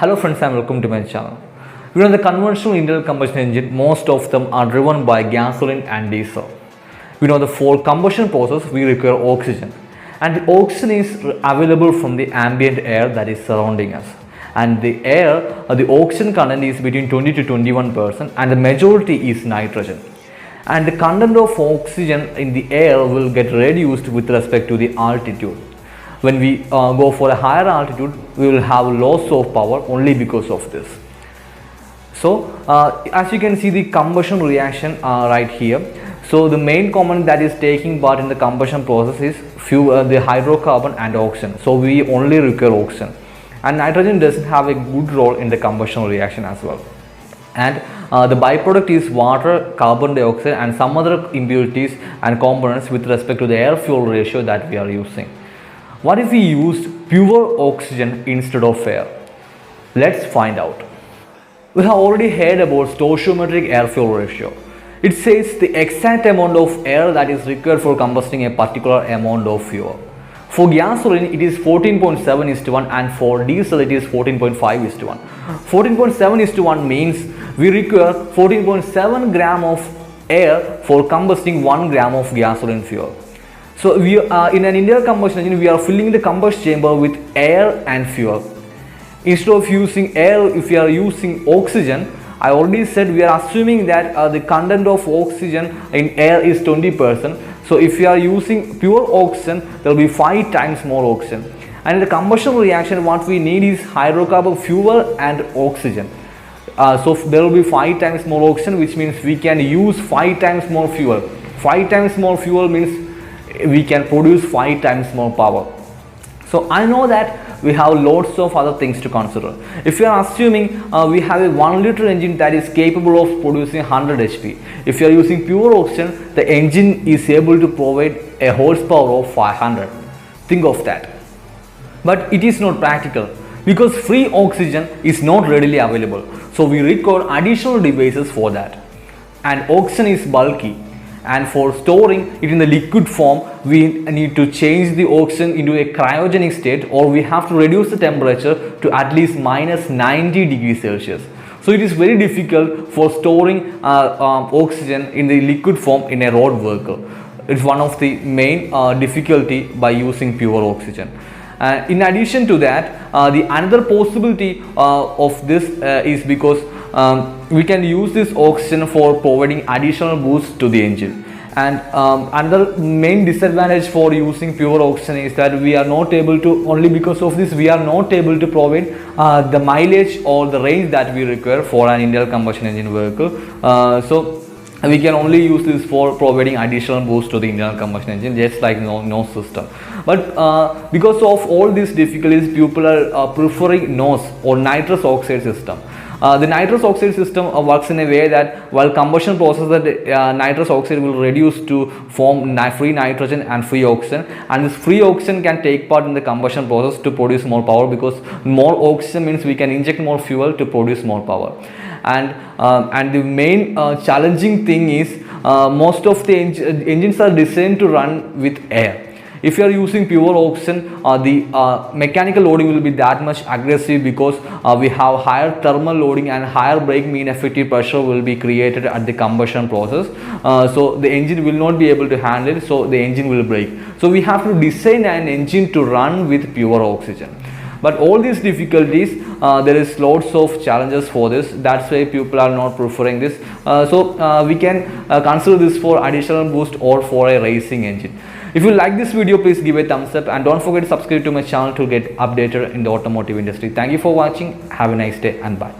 Hello friends and welcome to my channel. The conventional internal combustion engine, most of them are driven by gasoline and diesel. For combustion process we require oxygen, and the oxygen is available from the ambient air that is surrounding us. And the oxygen content is between 20 to 21% and the majority is nitrogen. And the content of oxygen in the air will get reduced with respect to the altitude. When we go for a higher altitude, we will have loss of power only because of this. So as you can see the combustion reaction right here. So the main component that is taking part in the combustion process is the hydrocarbon and oxygen. So we only require oxygen, and nitrogen doesn't have a good role in the combustion reaction as well. And the byproduct is water, carbon dioxide and some other impurities and components with respect to the air fuel ratio that we are using. What if we used pure oxygen instead of air? Let's find out. We have already heard about stoichiometric air fuel ratio. It says the exact amount of air that is required for combusting a particular amount of fuel. For gasoline it is 14.7:1 and for diesel it is 14.5:1. 14.7:1 means we require 14.7 gram of air for combusting 1 gram of gasoline fuel. So we in an internal combustion engine we are filling the combustion chamber with air and fuel. Instead of using air, if we are using oxygen, I already said we are assuming that the content of oxygen in air is 20%. So if we are using pure oxygen, there will be 5 times more oxygen. And in the combustion reaction what we need is hydrocarbon fuel and oxygen. So there will be 5 times more oxygen, which means we can use 5 times more fuel. 5 times more fuel means we can produce 5 times more power. So I know that we have lots of other things to consider. If you are assuming we have a 1 liter engine that is capable of producing 100 HP. If you are using pure oxygen, the engine is able to provide a horsepower of 500. Think of that. But it is not practical because free oxygen is not readily available. So we require additional devices for that. And oxygen is bulky. And for storing it in the liquid form, we need to change the oxygen into a cryogenic state, or we have to reduce the temperature to at least minus 90 degrees Celsius. So it is very difficult for storing oxygen in the liquid form in a road vehicle. It's one of the main difficulty by using pure oxygen. In addition to that, the another possibility of this is because we can use this oxygen for providing additional boost to the engine. And another main disadvantage for using pure oxygen is that we are not able to, only because of this we are not able to provide the mileage or the range that we require for an internal combustion engine vehicle. So we can only use this for providing additional boost to the internal combustion engine, just like NOS system. But because of all these difficulties, people are preferring NOS or nitrous oxide system. The nitrous oxide system works in a way that while combustion process, the nitrous oxide will reduce to form free nitrogen and free oxygen, and this free oxygen can take part in the combustion process to produce more power, because more oxygen means we can inject more fuel to produce more power. And the main challenging thing is most of the engines are designed to run with air. If you are using pure oxygen, the mechanical loading will be that much aggressive, because we have higher thermal loading and higher brake mean effective pressure will be created at the combustion process. So the engine will not be able to handle it, so the engine will break. So we have to design an engine to run with pure oxygen. But all these difficulties, there is lots of challenges for this. That's why people are not preferring this. So we can consider this for additional boost or for a racing engine. If you like this video, please give a thumbs up and don't forget to subscribe to my channel to get updated in the automotive industry. Thank you for watching. Have a nice day and bye.